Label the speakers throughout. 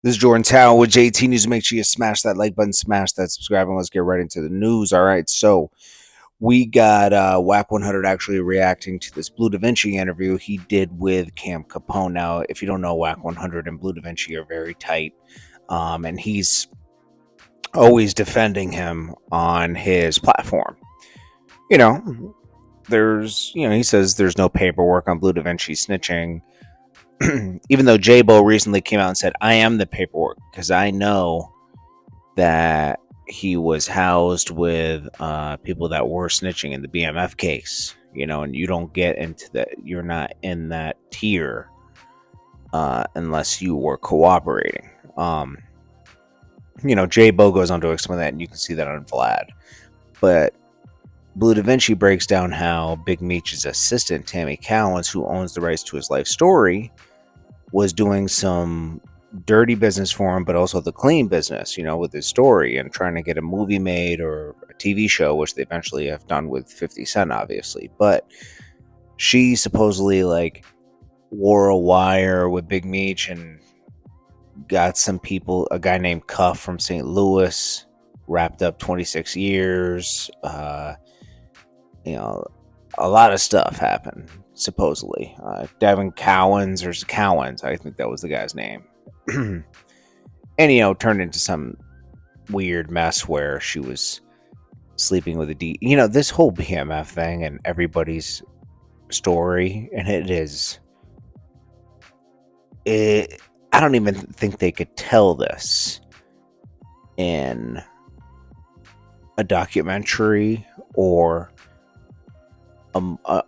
Speaker 1: This is Jordan Tower with JT News. Make sure you smash that like button, smash that subscribe, and let's get right into the news. All right, so we got Wack 100 actually reacting to this Bleu Davinci interview he did with Cam Capone. Now, if you don't know, Wack 100 and Bleu Davinci are very tight, and he's always defending him on his platform. You know, he says there's no paperwork on Bleu Davinci snitching. Even though J-Bo recently came out and said, I am the paperwork, because I know that he was housed with people that were snitching in the BMF case, and you don't get into that. You're not in that tier unless you were cooperating. J-Bo goes on to explain that, and you can see that on Vlad. But Bleu Davinci breaks down how Big Meech's assistant, Tammy Cowens, who owns the rights to his life story, was doing some dirty business for him, but also the clean business, with his story and trying to get a movie made or a TV show, which they eventually have done with 50 Cent, obviously. But she supposedly wore a wire with Big Meech and got some people, a guy named Cuff from St. Louis, wrapped up 26 years. A lot of stuff happened, supposedly. Devin Cowens, or Cowens, I think that was the guy's name. And, turned into some weird mess where she was sleeping with a D. This whole BMF thing and everybody's story, and I don't even think they could tell this in a documentary or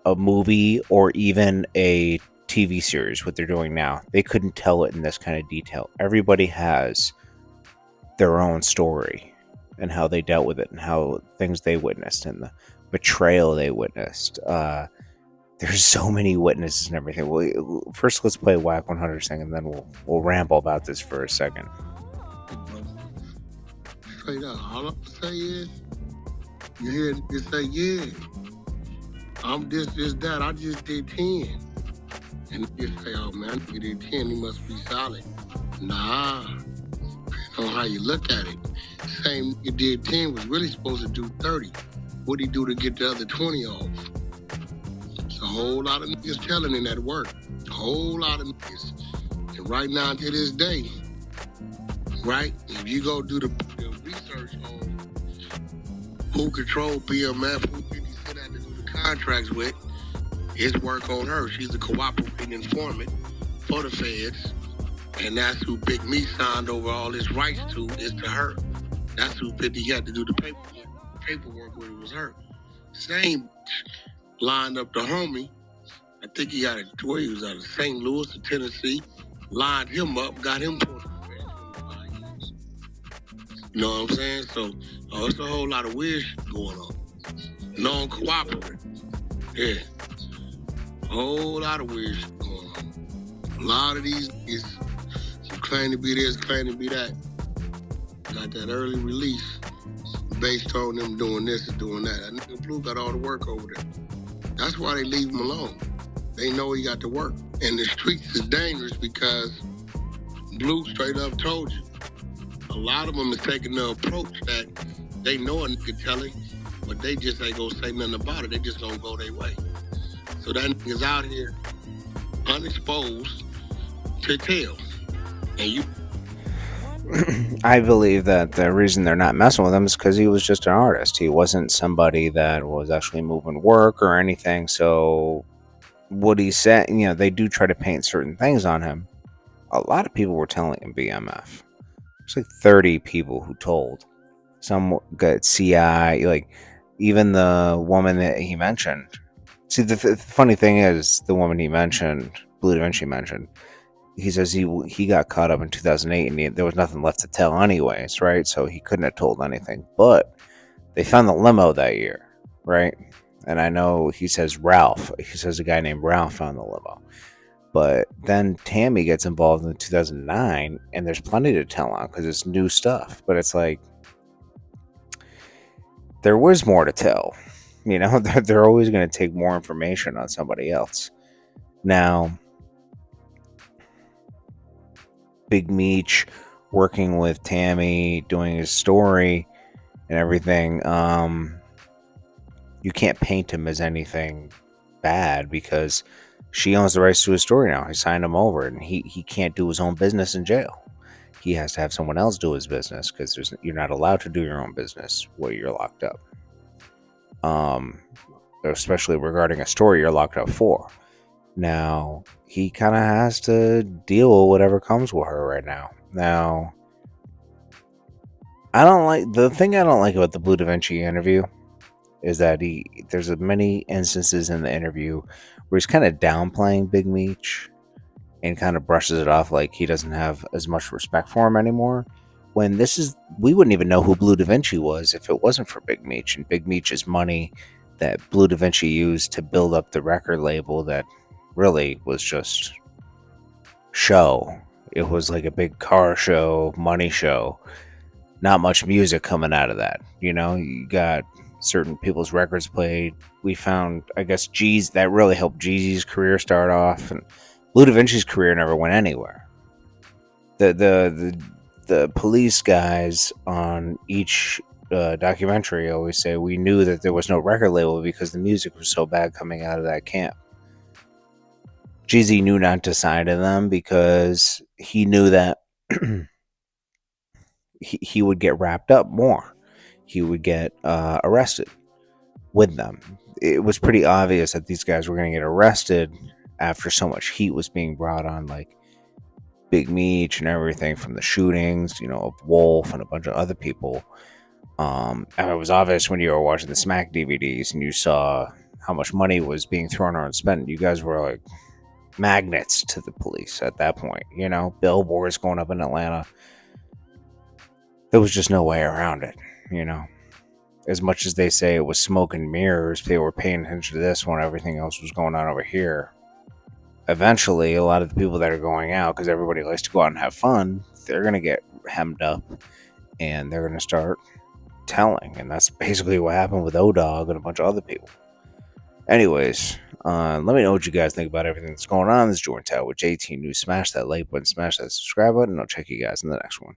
Speaker 1: a movie or even a TV series. What they're doing now, they couldn't tell it in this kind of detail. Everybody has their own story and how they dealt with it and how things they witnessed and the betrayal they witnessed. There's so many witnesses and everything. Well, first let's play Wack 100 thing, and then we'll ramble about this for a second.
Speaker 2: Straight up, all I'm say is, you hear it say, yeah, I'm this, that, I just did 10. And you say, oh man, you did 10, he must be solid. Nah, depending on how you look at it. Same you did 10 was really supposed to do 30. What'd he do to get the other 20 off? It's a whole lot of niggas telling in that work. A whole lot of niggas. And right now to this day, right, if you go do the research on who controlled BMF, who 50 Cent had to do the contracts with, it's work on her. She's a cooperating informant for the feds, and that's who Big Me signed over all his rights to, is to her. That's who 50 had to do the paperwork with, it was her. Same lined up the homie. I think he was out of St. Louis or Tennessee, lined him up, got him for 25 years. You know what I'm saying? So, it's a whole lot of weird shit going on. Non-cooperative. Yeah. A whole lot of weird shit going on. A lot of these is claim to be this, claim to be that. Got that early release based on them doing this and doing that. That nigga Blue got all the work over there. That's why they leave him alone. They know he got to work. And the streets is dangerous because Blue straight up told you. A lot of them is taking the approach that they know a nigga telling, but they just ain't gonna say nothing about it. They just gonna go their way. So that nigga's out here unexposed to tell. And you...
Speaker 1: I believe that the reason they're not messing with him is because he was just an artist. He wasn't somebody that was actually moving work or anything. So what he said, they do try to paint certain things on him. A lot of people were telling him BMF. There's 30 people who told. Some got CI, even the woman that he mentioned. See, the funny thing is, the woman he mentioned, Bleu Davinci mentioned, he says he got caught up in 2008 and there was nothing left to tell anyways, right? So he couldn't have told anything. But they found the limo that year, right? And I know he says a guy named Ralph found the limo. But then Tammy gets involved in 2009 and there's plenty to tell on because it's new stuff. But it's there was more to tell. They're always going to take more information on somebody else. Now, Big Meech working with Tammy, doing his story and everything, you can't paint him as anything bad because she owns the rights to his story now. He signed him over, and he can't do his own business in jail. He has to have someone else do his business because you're not allowed to do your own business while you're locked up. Especially regarding a story you're locked up for. Now he kind of has to deal with whatever comes with her right now. Now, I don't like about the Bleu Davinci interview is that there's many instances in the interview where he's kind of downplaying Big Meech and kind of brushes it off like he doesn't have as much respect for him anymore. When we wouldn't even know who Bleu Davinci was if it wasn't for Big Meech, and Big Meech's money that Bleu Davinci used to build up the record label that really was just show. It was like a big car show, money show. Not much music coming out of that. You got certain people's records played. We found, I guess, that really helped Jeezy's career start off, and Bleu Davinci's career never went anywhere. The police guys on each documentary always say we knew that there was no record label because the music was so bad coming out of that camp. Jeezy knew not to sign to them because he knew that he would get wrapped up more. He would get arrested with them. It was pretty obvious that these guys were going to get arrested after so much heat was being brought on, like Big Meech and everything from the shootings, of Wolf and a bunch of other people. And it was obvious when you were watching the Smack DVDs and you saw how much money was being thrown around and spent. You guys were like magnets to the police at that point. Billboards going up in Atlanta. There was just no way around it. As much as they say it was smoke and mirrors, they were paying attention to this when everything else was going on over here. Eventually, a lot of the people that are going out, because everybody likes to go out and have fun, they're going to get hemmed up and they're going to start telling. And that's basically what happened with O-Dog and a bunch of other people. Anyways, let me know what you guys think about everything that's going on. This is JordanTower with JT News. Smash that like button, smash that subscribe button, and I'll check you guys in the next one.